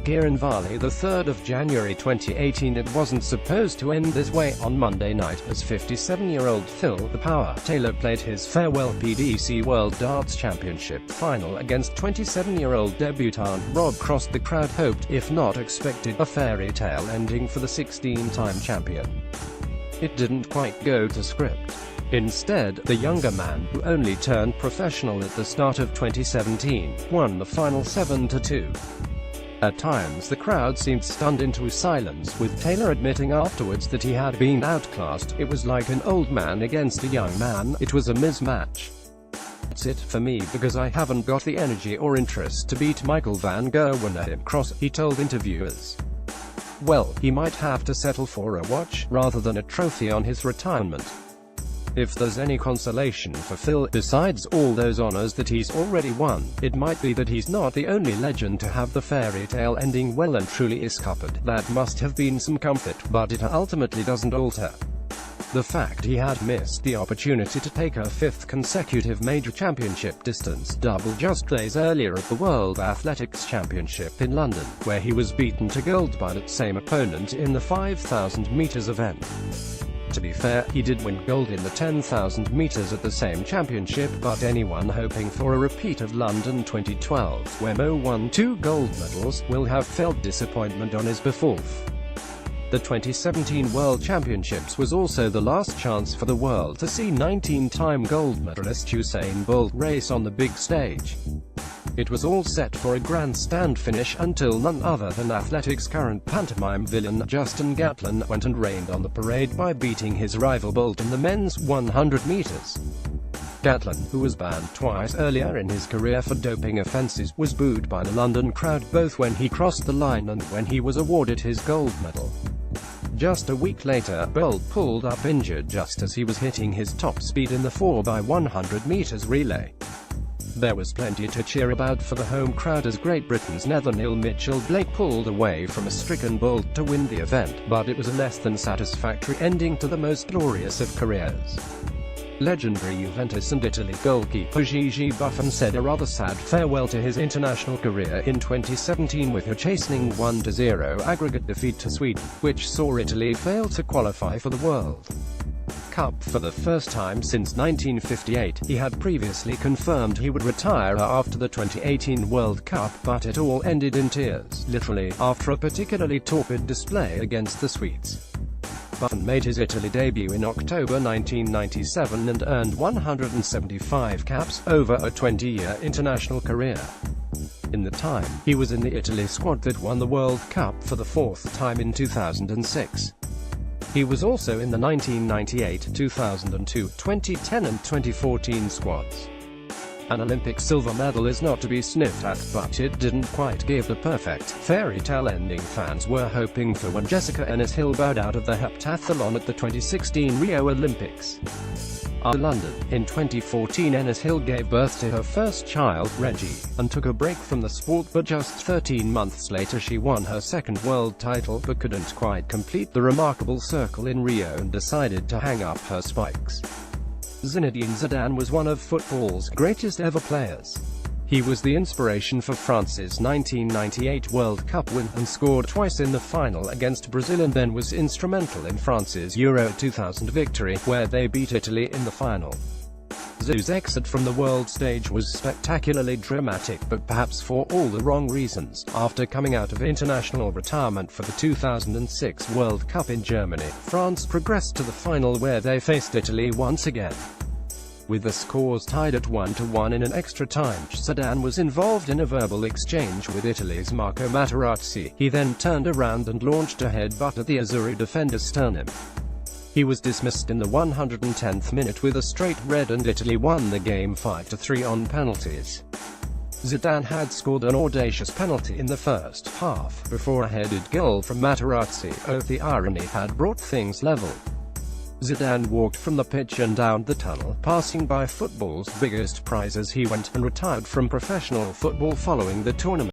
Giranvali, the 3rd of January 2018. It wasn't supposed to end this way on Monday night, as 57-year-old Phil "The Power" Taylor played his farewell PDC World Darts Championship final against 27-year-old debutant Rob Cross. The crowd hoped, if not expected, a fairy tale ending for the 16-time champion. It didn't quite go to script. Instead, the younger man, who only turned professional at the start of 2017, won the final 7-2. At times the crowd seemed stunned into silence, with Taylor admitting afterwards that he had been outclassed. "It was like an old man against a young man, it was a mismatch. That's it for me, because I haven't got the energy or interest to beat Michael van Gerwen at Cross," he told interviewers. Well, he might have to settle for a watch, rather than a trophy on his retirement. If there's any consolation for Phil, besides all those honors that he's already won, it might be that he's not the only legend to have the fairy tale ending well and truly escaped. That must have been some comfort, but it ultimately doesn't alter the fact he had missed the opportunity to take a 5th consecutive major championship distance double just days earlier at the World Athletics Championship in London, where he was beaten to gold by that same opponent in the 5,000 meters event. To be fair, he did win gold in the 10,000 meters at the same championship, but anyone hoping for a repeat of London 2012, where Mo won 2 gold medals, will have felt disappointment on his behalf. The 2017 World Championships was also the last chance for the world to see 19-time gold medalist Usain Bolt race on the big stage. It was all set for a grandstand finish until none other than athletics' current pantomime villain Justin Gatlin went and rained on the parade by beating his rival Bolt in the men's 100 meters. Gatlin, who was banned twice earlier in his career for doping offenses, was booed by the London crowd both when he crossed the line and when he was awarded his gold medal. Just a week later, Bolt pulled up injured just as he was hitting his top speed in the 4x100 meters relay. There was plenty to cheer about for the home crowd as Great Britain's Nathaniel Mitchell-Blake pulled away from a stricken Bolt to win the event, but it was a less than satisfactory ending to the most glorious of careers. Legendary Juventus and Italy goalkeeper Gigi Buffon said a rather sad farewell to his international career in 2017 with a chastening 1-0 aggregate defeat to Sweden, which saw Italy fail to qualify for the World Cup for the first time since 1958. He had previously confirmed he would retire after the 2018 World Cup, but it all ended in tears, literally, after a particularly torpid display against the Swedes. Buffon made his Italy debut in October 1997 and earned 175 caps over a 20-year international career. In the time, he was in the Italy squad that won the World Cup for the 4th time in 2006. He was also in the 1998, 2002, 2010 and 2014 squads. An Olympic silver medal is not to be sniffed at, but it didn't quite give the perfect fairy tale ending fans were hoping for when Jessica Ennis-Hill bowed out of the heptathlon at the 2016 Rio Olympics. After London, in 2014, Ennis-Hill gave birth to her first child, Reggie, and took a break from the sport, but just 13 months later she won her 2nd world title, but couldn't quite complete the remarkable circle in Rio and decided to hang up her spikes. Zinedine Zidane was one of football's greatest ever players. He was the inspiration for France's 1998 World Cup win, and scored twice in the final against Brazil, and then was instrumental in France's Euro 2000 victory, where they beat Italy in the final. Zidou's exit from the world stage was spectacularly dramatic, but perhaps for all the wrong reasons. After coming out of international retirement for the 2006 World Cup in Germany, France progressed to the final where they faced Italy once again. With the scores tied at 1-1 in an extra time, Zidane was involved in a verbal exchange with Italy's Marco Materazzi. He then turned around and launched a headbutt at the Azzurri defender's sternum. He was dismissed in the 110th minute with a straight red, and Italy won the game 5-3 on penalties. Zidane had scored an audacious penalty in the first half, before a headed goal from Materazzi. Oh, the irony had brought things level. Zidane walked from the pitch and down the tunnel, passing by football's biggest prize as he went, and retired from professional football following the tournament.